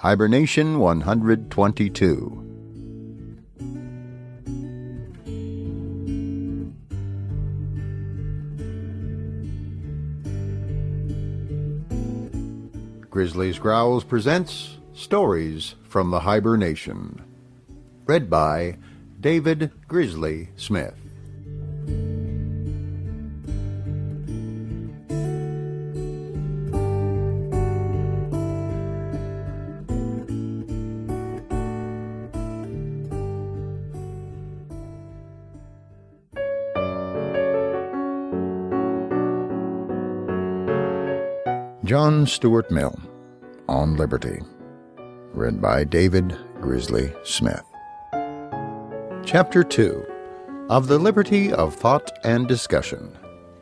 Hiber-Nation 122. Grizzly's Growls presents Stories from the Hiber-Nation. Read by David Grizzly Smith. John Stuart Mill, On Liberty. Read by David Grizzly Smith. Chapter 2. Of the Liberty of Thought and Discussion.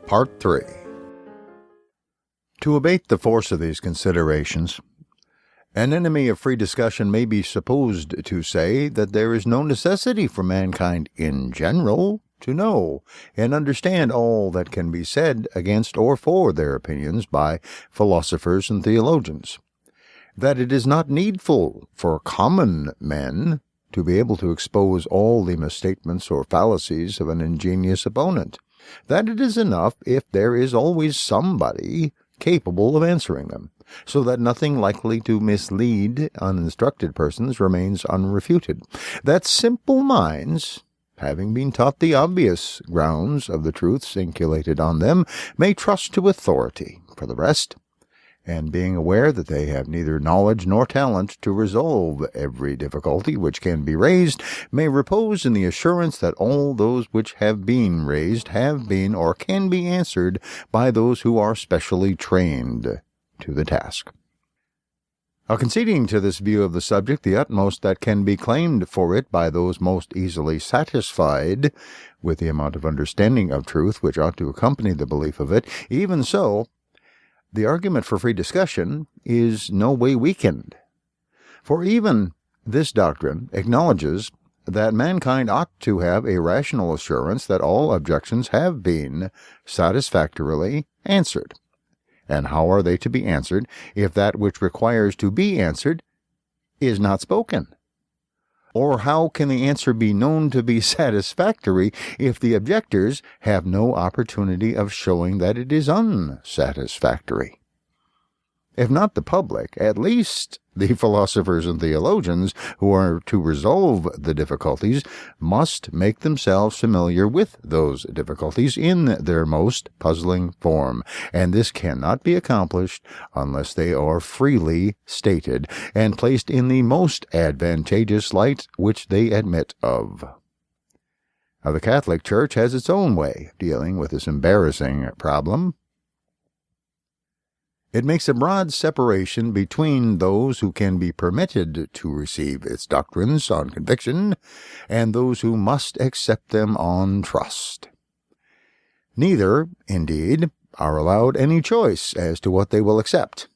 Part 3. To abate the force of these considerations, an enemy of free discussion may be supposed to say that there is no necessity for mankind in general to know and understand all that can be said against or for their opinions by philosophers and theologians, that it is not needful for common men to be able to expose all the misstatements or fallacies of an ingenious opponent, that it is enough if there is always somebody capable of answering them, so that nothing likely to mislead uninstructed persons remains unrefuted, that simple minds, having been taught the obvious grounds of the truths inculcated on them, may trust to authority for the rest, and being aware that they have neither knowledge nor talent to resolve every difficulty which can be raised, may repose in the assurance that all those which have been raised have been or can be answered by those who are specially trained to the task. Conceding to this view of the subject the utmost that can be claimed for it by those most easily satisfied with the amount of understanding of truth which ought to accompany the belief of it, even so, the argument for free discussion is no way weakened. For even this doctrine acknowledges that mankind ought to have a rational assurance that all objections have been satisfactorily answered. And how are they to be answered if that which requires to be answered is not spoken? Or how can the answer be known to be satisfactory if the objectors have no opportunity of showing that it is unsatisfactory? If not the public, at least the philosophers and theologians who are to resolve the difficulties must make themselves familiar with those difficulties in their most puzzling form, and this cannot be accomplished unless they are freely stated and placed in the most advantageous light which they admit of. Now, the Catholic Church has its own way of dealing with this embarrassing problem. It makes a broad separation between those who can be permitted to receive its doctrines on conviction and those who must accept them on trust. Neither, indeed, are allowed any choice as to what they will accept,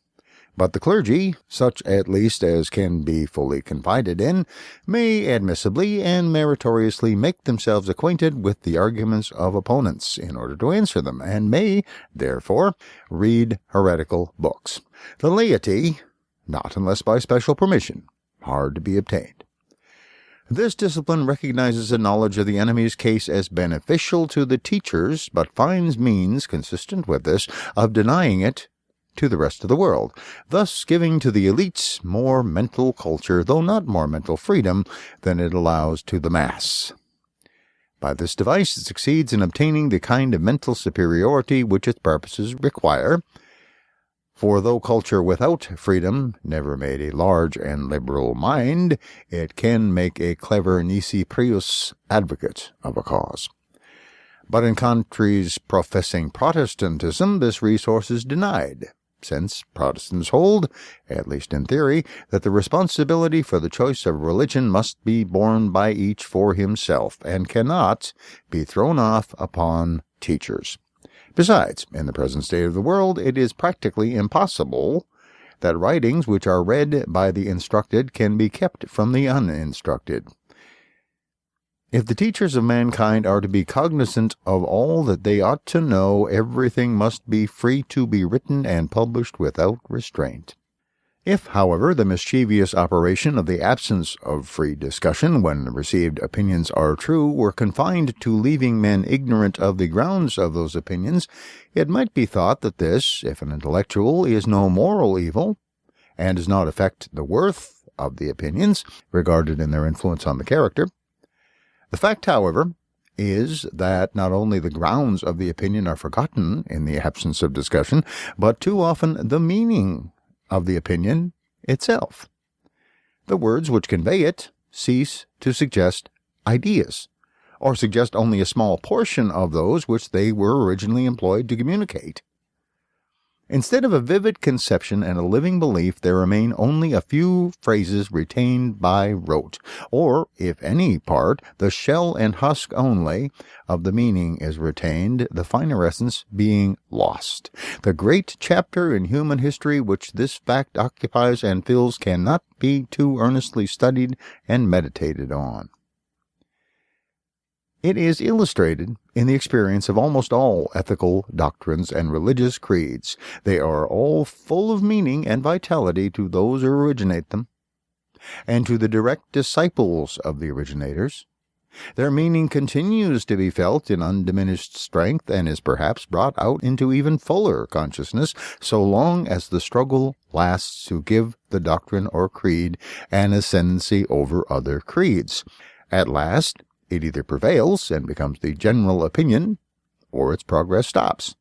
but the clergy, such at least as can be fully confided in, may admissibly and meritoriously make themselves acquainted with the arguments of opponents in order to answer them, and may, therefore, read heretical books. The laity, not unless by special permission, hard to be obtained. This discipline recognizes a knowledge of the enemy's case as beneficial to the teachers, but finds means, consistent with this, of denying it to the rest of the world, thus giving to the elites more mental culture, though not more mental freedom, than it allows to the mass. By this device it succeeds in obtaining the kind of mental superiority which its purposes require, for though culture without freedom never made a large and liberal mind, it can make a clever nisi prius advocate of a cause. But in countries professing Protestantism, this resource is denied, since Protestants hold, at least in theory, that the responsibility for the choice of religion must be borne by each for himself, and cannot be thrown off upon teachers. Besides, in the present state of the world, it is practically impossible that writings which are read by the instructed can be kept from the uninstructed. If the teachers of mankind are to be cognizant of all that they ought to know, everything must be free to be written and published without restraint. If, however, the mischievous operation of the absence of free discussion when the received opinions are true were confined to leaving men ignorant of the grounds of those opinions, it might be thought that this, if an intellectual, is no moral evil, and does not affect the worth of the opinions, regarded in their influence on the character. The fact, however, is that not only the grounds of the opinion are forgotten in the absence of discussion, but too often the meaning of the opinion itself. The words which convey it cease to suggest ideas, or suggest only a small portion of those which they were originally employed to communicate. Instead of a vivid conception and a living belief, there remain only a few phrases retained by rote, or, if any part, the shell and husk only of the meaning is retained, the finer essence being lost. The great chapter in human history which this fact occupies and fills cannot be too earnestly studied and meditated on. It is illustrated in the experience of almost all ethical doctrines and religious creeds. They are all full of meaning and vitality to those who originate them, and to the direct disciples of the originators. Their meaning continues to be felt in undiminished strength and is perhaps brought out into even fuller consciousness so long as the struggle lasts to give the doctrine or creed an ascendancy over other creeds. At last, it either prevails and becomes the general opinion, or its progress stops.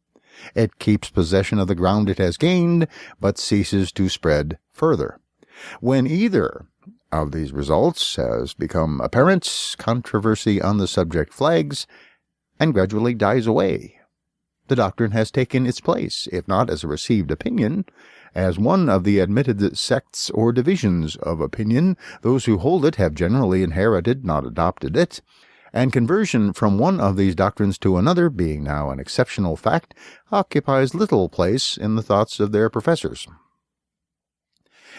It keeps possession of the ground it has gained, but ceases to spread further. When either of these results has become apparent, controversy on the subject flags and gradually dies away. The doctrine has taken its place, if not as a received opinion, as one of the admitted sects or divisions of opinion. Those who hold it have generally inherited, not adopted it, and conversion from one of these doctrines to another, being now an exceptional fact, occupies little place in the thoughts of their professors.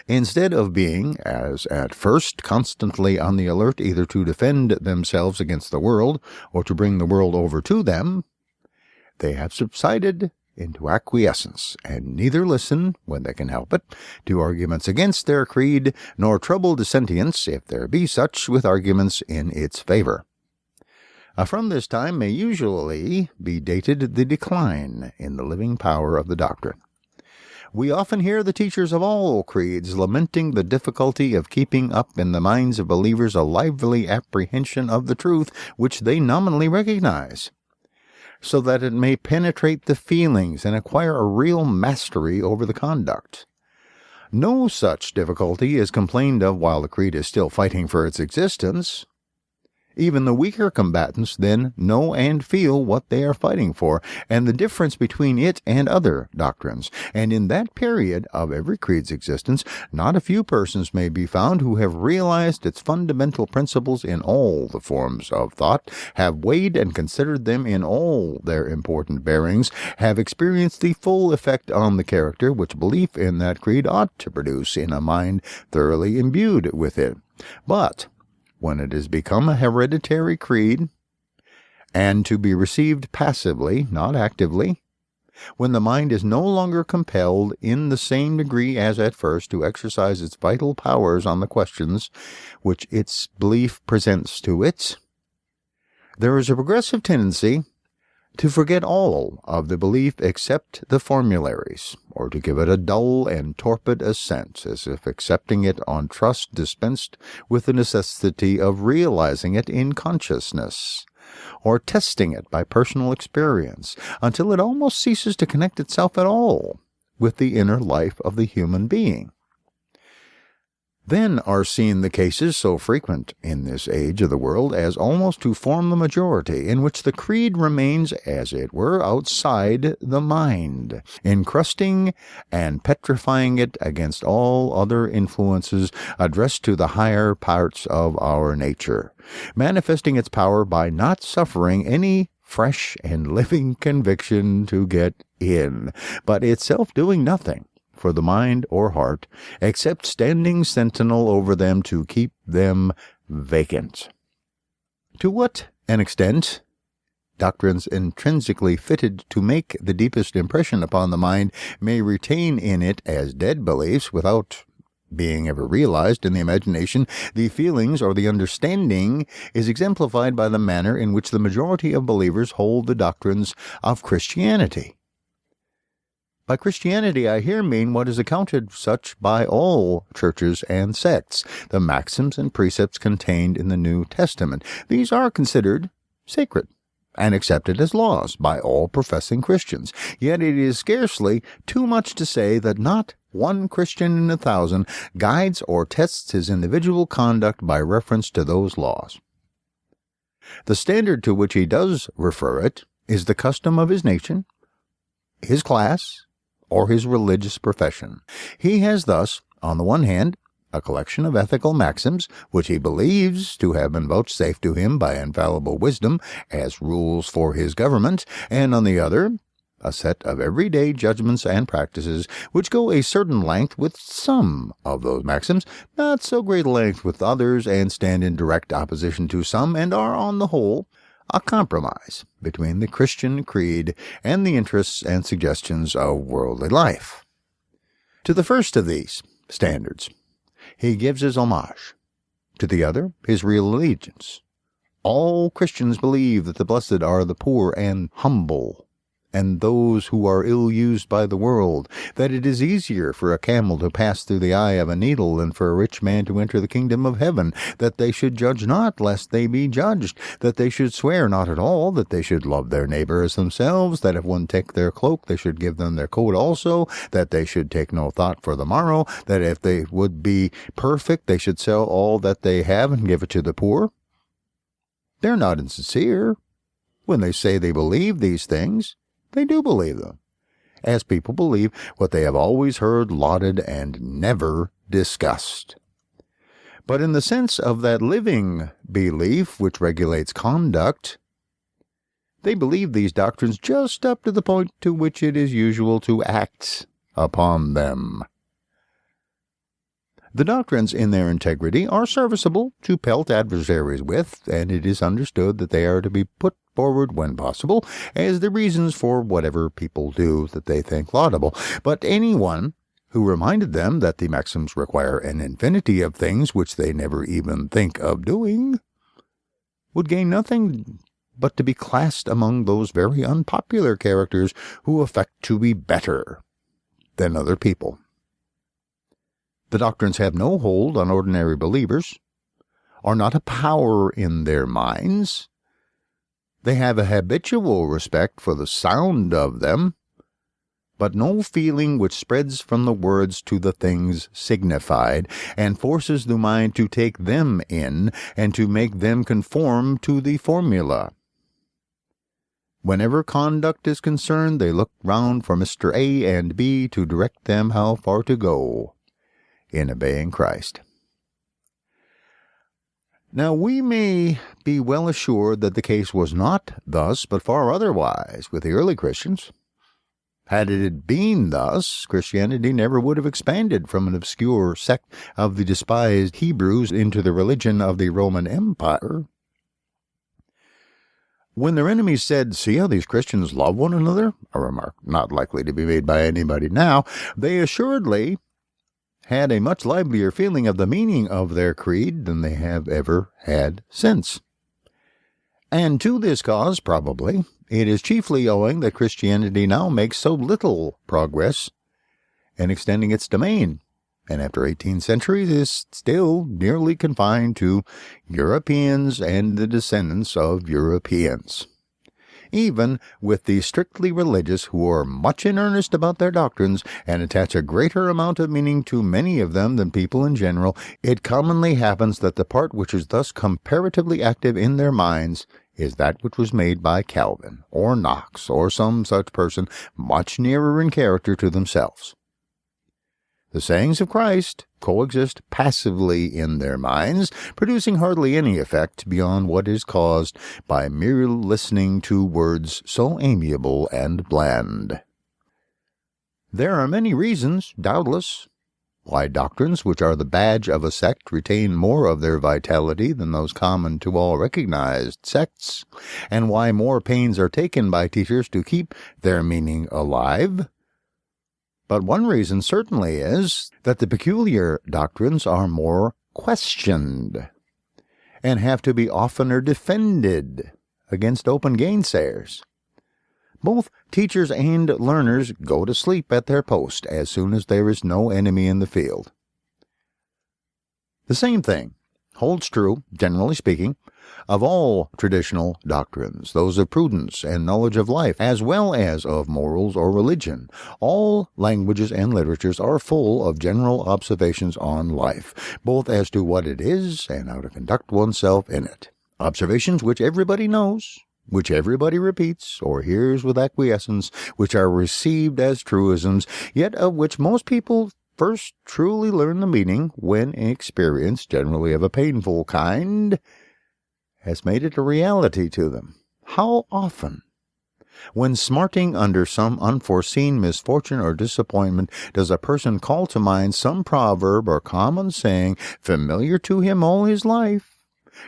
Instead of being, as at first, constantly on the alert either to defend themselves against the world or to bring the world over to them, they have subsided into acquiescence, and neither listen, when they can help it, to arguments against their creed, nor trouble dissentients, if there be such, with arguments in its favor. From this time may usually be dated the decline in the living power of the doctrine. We often hear the teachers of all creeds lamenting the difficulty of keeping up in the minds of believers a lively apprehension of the truth which they nominally recognize, so that it may penetrate the feelings and acquire a real mastery over the conduct. No such difficulty is complained of while the creed is still fighting for its existence. Even the weaker combatants then know and feel what they are fighting for, and the difference between it and other doctrines. And in that period of every creed's existence, not a few persons may be found who have realized its fundamental principles in all the forms of thought, have weighed and considered them in all their important bearings, have experienced the full effect on the character which belief in that creed ought to produce in a mind thoroughly imbued with it. But when it has become a hereditary creed, and to be received passively, not actively, when the mind is no longer compelled in the same degree as at first to exercise its vital powers on the questions which its belief presents to it, there is a progressive tendency to forget all of the belief except the formularies, or to give it a dull and torpid assent, as if accepting it on trust dispensed with the necessity of realizing it in consciousness, or testing it by personal experience, until it almost ceases to connect itself at all with the inner life of the human being. Then are seen the cases so frequent in this age of the world as almost to form the majority, in which the creed remains, as it were, outside the mind, encrusting and petrifying it against all other influences addressed to the higher parts of our nature, manifesting its power by not suffering any fresh and living conviction to get in, but itself doing nothing for the mind or heart, except standing sentinel over them to keep them vacant. To what an extent doctrines intrinsically fitted to make the deepest impression upon the mind may retain in it as dead beliefs without being ever realized in the imagination, the feelings or the understanding is exemplified by the manner in which the majority of believers hold the doctrines of Christianity. By Christianity I here mean what is accounted such by all churches and sects, the maxims and precepts contained in the New Testament. These are considered sacred and accepted as laws by all professing Christians. Yet it is scarcely too much to say that not one Christian in 1,000 guides or tests his individual conduct by reference to those laws. The standard to which he does refer it is the custom of his nation, his class, or his religious profession. He has thus, on the one hand, a collection of ethical maxims, which he believes to have been vouchsafed to him by infallible wisdom as rules for his government, and on the other, a set of everyday judgments and practices which go a certain length with some of those maxims, not so great a length with others, and stand in direct opposition to some, and are, on the whole, a compromise between the Christian creed and the interests and suggestions of worldly life. To the first of these standards, he gives his homage, to the other his real allegiance. All Christians believe that the blessed are the poor and humble, and those who are ill-used by the world, that it is easier for a camel to pass through the eye of a needle than for a rich man to enter the kingdom of heaven, that they should judge not, lest they be judged, that they should swear not at all, that they should love their neighbor as themselves, that if one take their cloak, they should give them their coat also, that they should take no thought for the morrow, that if they would be perfect, they should sell all that they have and give it to the poor. They're not insincere when they say they believe these things. They do believe them, as people believe what they have always heard lauded and never discussed. But in the sense of that living belief which regulates conduct, they believe these doctrines just up to the point to which it is usual to act upon them. The doctrines in their integrity are serviceable to pelt adversaries with, and it is understood that they are to be put forward when possible as the reasons for whatever people do that they think laudable. But anyone who reminded them that the maxims require an infinity of things which they never even think of doing would gain nothing but to be classed among those very unpopular characters who affect to be better than other people. The doctrines have no hold on ordinary believers, are not a power in their minds. They have a habitual respect for the sound of them, but no feeling which spreads from the words to the things signified, and forces the mind to take them in, and to make them conform to the formula. Whenever conduct is concerned, they look round for Mr. A and B to direct them how far to go in obeying Christ. Now we may be well assured that the case was not thus, but far otherwise, with the early Christians. Had it been thus, Christianity never would have expanded from an obscure sect of the despised Hebrews into the religion of the Roman Empire. When their enemies said, "See how these Christians love one another," a remark not likely to be made by anybody now, they assuredly had a much livelier feeling of the meaning of their creed than they have ever had since. And to this cause, probably, it is chiefly owing that Christianity now makes so little progress in extending its domain, and after 18 centuries is still nearly confined to Europeans and the descendants of Europeans. Even with the strictly religious who are much in earnest about their doctrines and attach a greater amount of meaning to many of them than people in general, it commonly happens that the part which is thus comparatively active in their minds is that which was made by Calvin, or Knox, or some such person much nearer in character to themselves. The sayings of Christ coexist passively in their minds, producing hardly any effect beyond what is caused by mere listening to words so amiable and bland. There are many reasons, doubtless, why doctrines which are the badge of a sect retain more of their vitality than those common to all recognized sects, and why more pains are taken by teachers to keep their meaning alive. But one reason certainly is that the peculiar doctrines are more questioned and have to be oftener defended against open gainsayers. Both teachers and learners go to sleep at their post as soon as there is no enemy in the field. The same thing holds true, generally speaking, of all traditional doctrines, those of prudence and knowledge of life, as well as of morals or religion. All languages and literatures are full of general observations on life, both as to what it is and how to conduct oneself in it. Observations which everybody knows, which everybody repeats or hears with acquiescence, which are received as truisms, yet of which most people first truly learn the meaning when experience, generally of a painful kind, has made it a reality to them. How often, when smarting under some unforeseen misfortune or disappointment, does a person call to mind some proverb or common saying familiar to him all his life,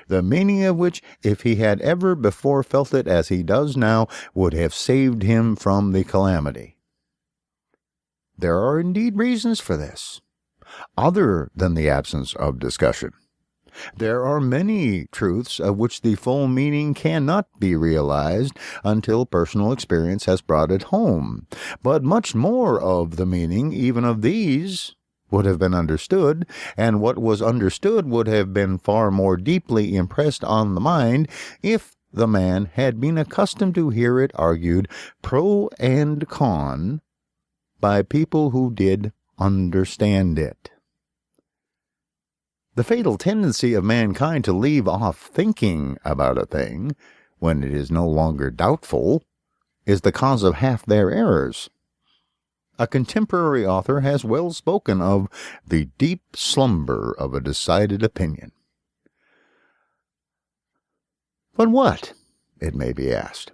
the meaning of which, if he had ever before felt it as he does now, would have saved him from the calamity? There are indeed reasons for this, other than the absence of discussion. There are many truths of which the full meaning cannot be realized until personal experience has brought it home, but much more of the meaning, even of these, would have been understood, and what was understood would have been far more deeply impressed on the mind if the man had been accustomed to hear it argued pro and con by people who did understand it. The fatal tendency of mankind to leave off thinking about a thing when it is no longer doubtful is the cause of half their errors. A contemporary author has well spoken of the deep slumber of a decided opinion. But what, it may be asked,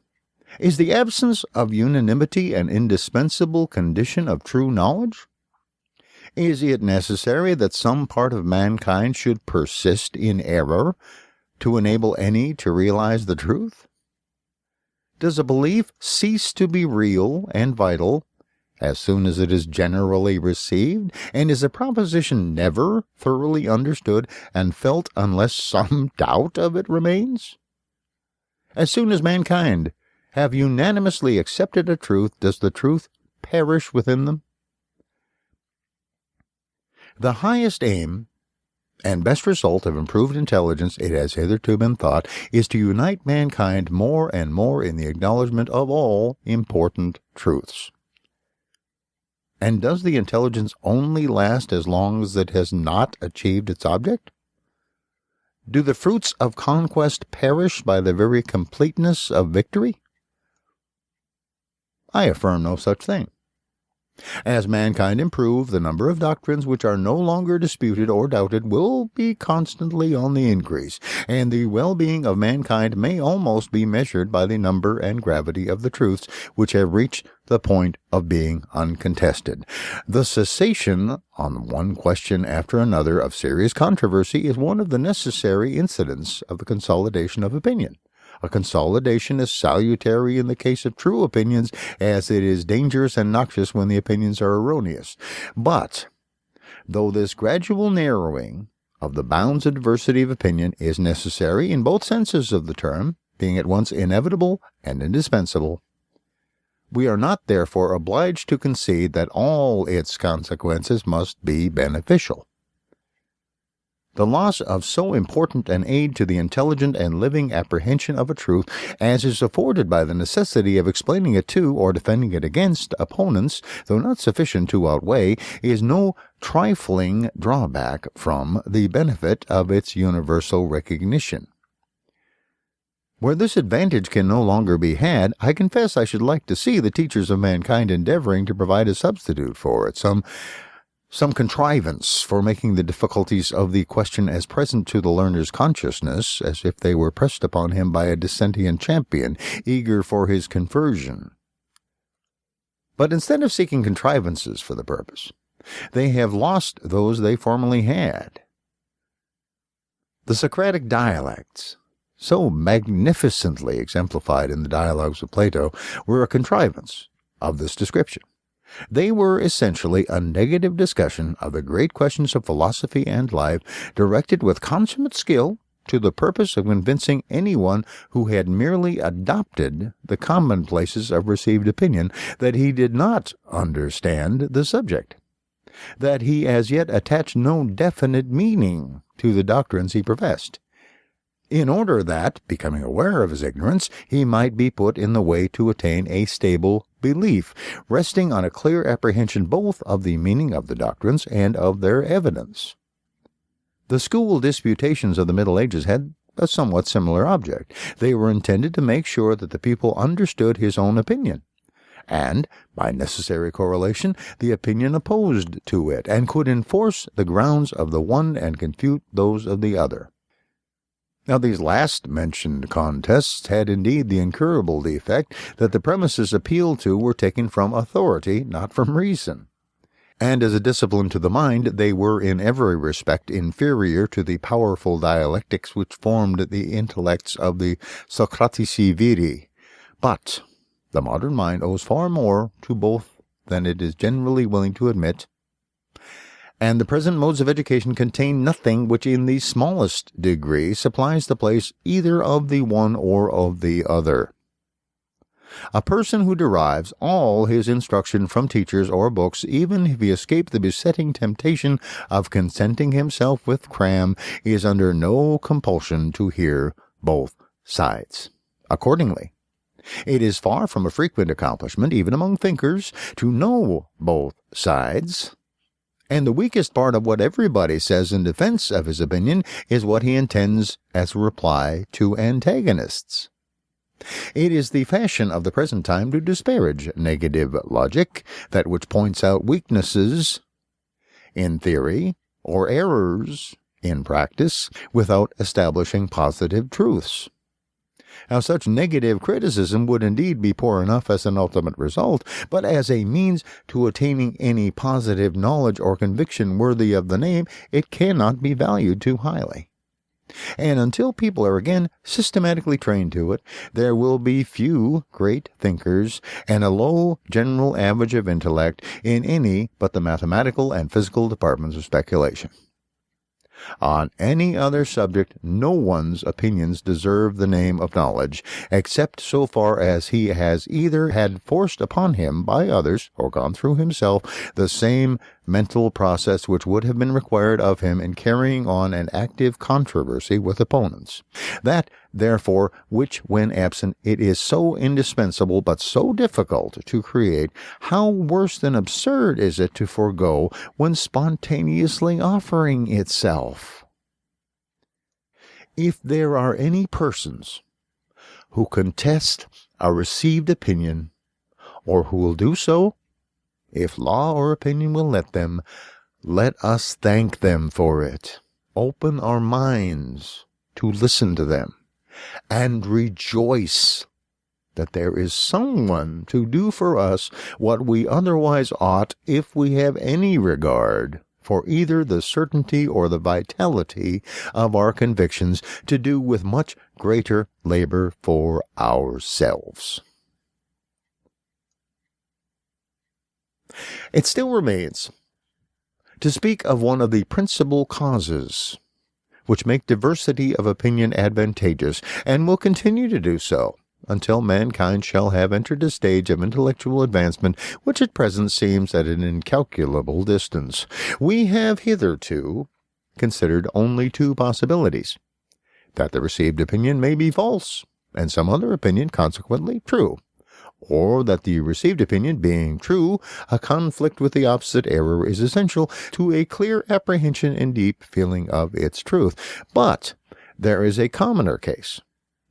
is the absence of unanimity an indispensable condition of true knowledge? Is it necessary that some part of mankind should persist in error to enable any to realize the truth? Does a belief cease to be real and vital as soon as it is generally received, and is a proposition never thoroughly understood and felt unless some doubt of it remains? As soon as mankind have unanimously accepted a truth, does the truth perish within them? The highest aim and best result of improved intelligence, it has hitherto been thought, is to unite mankind more and more in the acknowledgement of all important truths. And does the intelligence only last as long as it has not achieved its object? Do the fruits of conquest perish by the very completeness of victory? I affirm no such thing. As mankind improve, the number of doctrines which are no longer disputed or doubted will be constantly on the increase, and the well-being of mankind may almost be measured by the number and gravity of the truths which have reached the point of being uncontested. The cessation, on one question after another, of serious controversy is one of the necessary incidents of the consolidation of opinion. A consolidation is salutary in the case of true opinions, as it is dangerous and noxious when the opinions are erroneous. But, though this gradual narrowing of the bounds of diversity of opinion is necessary in both senses of the term, being at once inevitable and indispensable, we are not therefore obliged to concede that all its consequences must be beneficial. The loss of so important an aid to the intelligent and living apprehension of a truth as is afforded by the necessity of explaining it to or defending it against opponents, though not sufficient to outweigh, is no trifling drawback from the benefit of its universal recognition. Where this advantage can no longer be had, I confess I should like to see the teachers of mankind endeavoring to provide a substitute for it, some contrivance for making the difficulties of the question as present to the learner's consciousness as if they were pressed upon him by a dissentient champion, eager for his conversion. But instead of seeking contrivances for the purpose, they have lost those they formerly had. The Socratic dialects, so magnificently exemplified in the dialogues of Plato, were a contrivance of this description. They were essentially a negative discussion of the great questions of philosophy and life, directed with consummate skill to the purpose of convincing anyone who had merely adopted the commonplaces of received opinion that he did not understand the subject, that he as yet attached no definite meaning to the doctrines he professed, in order that, becoming aware of his ignorance, he might be put in the way to attain a stable belief, resting on a clear apprehension both of the meaning of the doctrines and of their evidence. The school disputations of the Middle Ages had a somewhat similar object. They were intended to make sure that the people understood his own opinion, and, by necessary correlation, the opinion opposed to it, and could enforce the grounds of the one and confute those of the other. Now, these last-mentioned contests had indeed the incurable defect that the premises appealed to were taken from authority, not from reason. And as a discipline to the mind, they were in every respect inferior to the powerful dialectics which formed the intellects of the Socratici viri. But the modern mind owes far more to both than it is generally willing to admit, and the present modes of education contain nothing which in the smallest degree supplies the place either of the one or of the other. A person who derives all his instruction from teachers or books, even if he escape the besetting temptation of contenting himself with cram, is under no compulsion to hear both sides. Accordingly, it is far from a frequent accomplishment, even among thinkers, to know both sides, and the weakest part of what everybody says in defense of his opinion is what he intends as a reply to antagonists. It is the fashion of the present time to disparage negative logic, that which points out weaknesses in theory or errors in practice without establishing positive truths. Now, such negative criticism would indeed be poor enough as an ultimate result, but as a means to attaining any positive knowledge or conviction worthy of the name, it cannot be valued too highly. And until people are again systematically trained to it, there will be few great thinkers and a low general average of intellect in any but the mathematical and physical departments of speculation. On any other subject, no one's opinions deserve the name of knowledge, except so far as he has either had forced upon him by others, or gone through himself, the same mental process which would have been required of him in carrying on an active controversy with opponents. That, therefore, which, when absent, it is so indispensable but so difficult to create, how worse than absurd is it to forego when spontaneously offering itself? If there are any persons who contest a received opinion, or who will do so, if law or opinion will let them, let us thank them for it, open our minds to listen to them, and rejoice that there is someone to do for us what we otherwise ought, if we have any regard for either the certainty or the vitality of our convictions, to do with much greater labor for ourselves. It still remains to speak of one of the principal causes which make diversity of opinion advantageous, and will continue to do so until mankind shall have entered a stage of intellectual advancement which at present seems at an incalculable distance. We have hitherto considered only two possibilities: that the received opinion may be false, and some other opinion consequently true, or that the received opinion being true, a conflict with the opposite error is essential to a clear apprehension and deep feeling of its truth. But there is a commoner case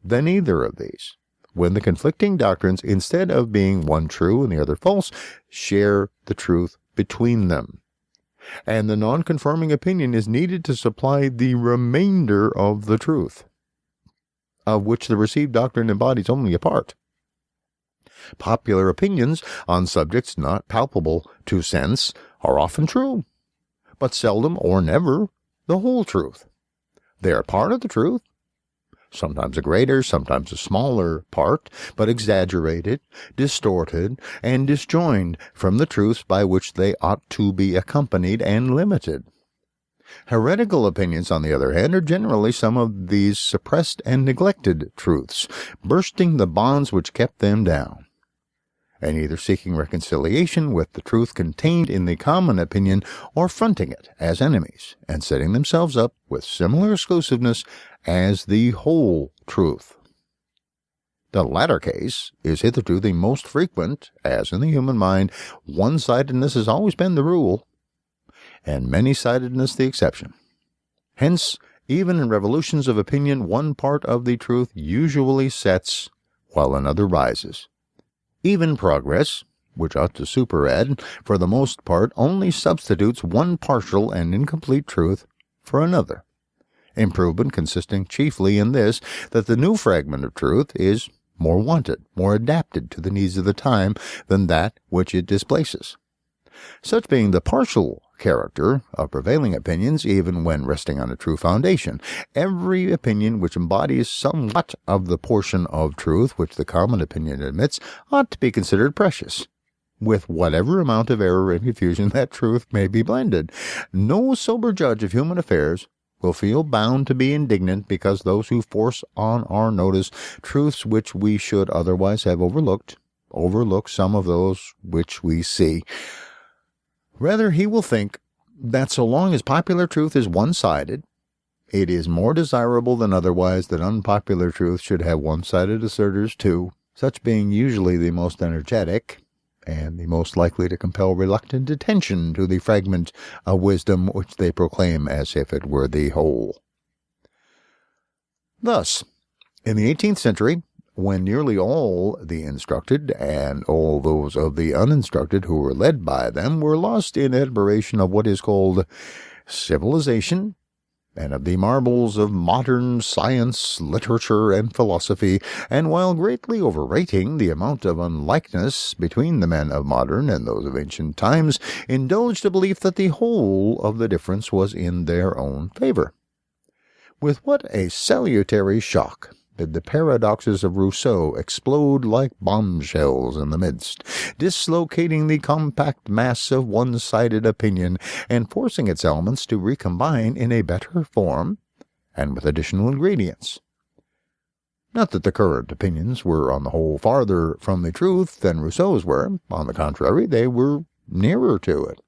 than either of these, when the conflicting doctrines, instead of being one true and the other false, share the truth between them, and the non-conforming opinion is needed to supply the remainder of the truth, of which the received doctrine embodies only a part. Popular opinions on subjects not palpable to sense are often true, but seldom or never the whole truth. They are part of the truth, sometimes a greater, sometimes a smaller part, but exaggerated, distorted, and disjoined from the truths by which they ought to be accompanied and limited. Heretical opinions, on the other hand, are generally some of these suppressed and neglected truths, bursting the bonds which kept them down, and either seeking reconciliation with the truth contained in the common opinion or fronting it as enemies, and setting themselves up with similar exclusiveness as the whole truth. The latter case is hitherto the most frequent, as in the human mind one-sidedness has always been the rule, and many-sidedness the exception. Hence, even in revolutions of opinion, one part of the truth usually sets, while another rises. Even progress, which ought to superadd, for the most part only substitutes one partial and incomplete truth for another. Improvement consisting chiefly in this, that the new fragment of truth is more wanted, more adapted to the needs of the time than that which it displaces. Such being the partial character of prevailing opinions, even when resting on a true foundation, every opinion which embodies somewhat of the portion of truth which the common opinion admits ought to be considered precious, with whatever amount of error and confusion that truth may be blended. No sober judge of human affairs will feel bound to be indignant because those who force on our notice truths which we should otherwise have overlook some of those which we see. Rather, he will think that so long as popular truth is one-sided, it is more desirable than otherwise that unpopular truth should have one-sided asserters too, such being usually the most energetic and the most likely to compel reluctant attention to the fragment of wisdom which they proclaim as if it were the whole. Thus, in the 18th century, when nearly all the instructed and all those of the uninstructed who were led by them were lost in admiration of what is called civilization, and of the marvels of modern science, literature, and philosophy, and while greatly overrating the amount of unlikeness between the men of modern and those of ancient times, indulged a belief that the whole of the difference was in their own favor. With what a salutary shock did the paradoxes of Rousseau explode like bombshells in the midst, dislocating the compact mass of one-sided opinion and forcing its elements to recombine in a better form and with additional ingredients. Not that the current opinions were on the whole farther from the truth than Rousseau's were. On the contrary, they were nearer to it.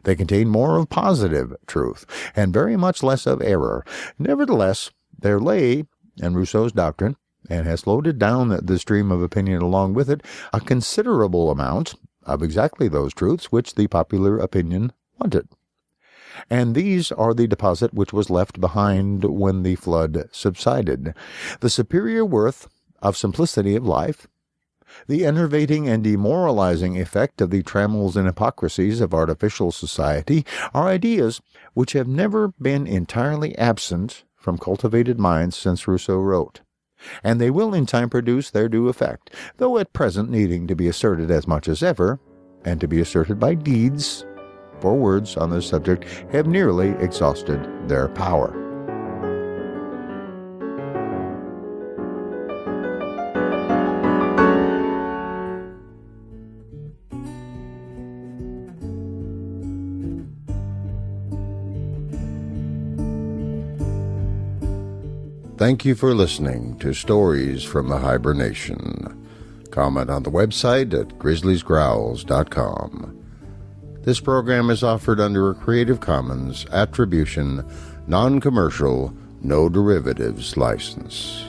They contained more of positive truth and very much less of error. Nevertheless, there lay and Rousseau's doctrine, and has loaded down the stream of opinion along with it, a considerable amount of exactly those truths which the popular opinion wanted. And these are the deposit which was left behind when the flood subsided. The superior worth of simplicity of life, the enervating and demoralizing effect of the trammels and hypocrisies of artificial society are ideas which have never been entirely absent from cultivated minds since Rousseau wrote, and they will in time produce their due effect, though at present needing to be asserted as much as ever, and to be asserted by deeds, for words on this subject have nearly exhausted their power. Thank you for listening to Stories from the Hiber-Nation. Comment on the website at grizzliesgrowls.com. This program is offered under a Creative Commons Attribution, Non-Commercial, No Derivatives license.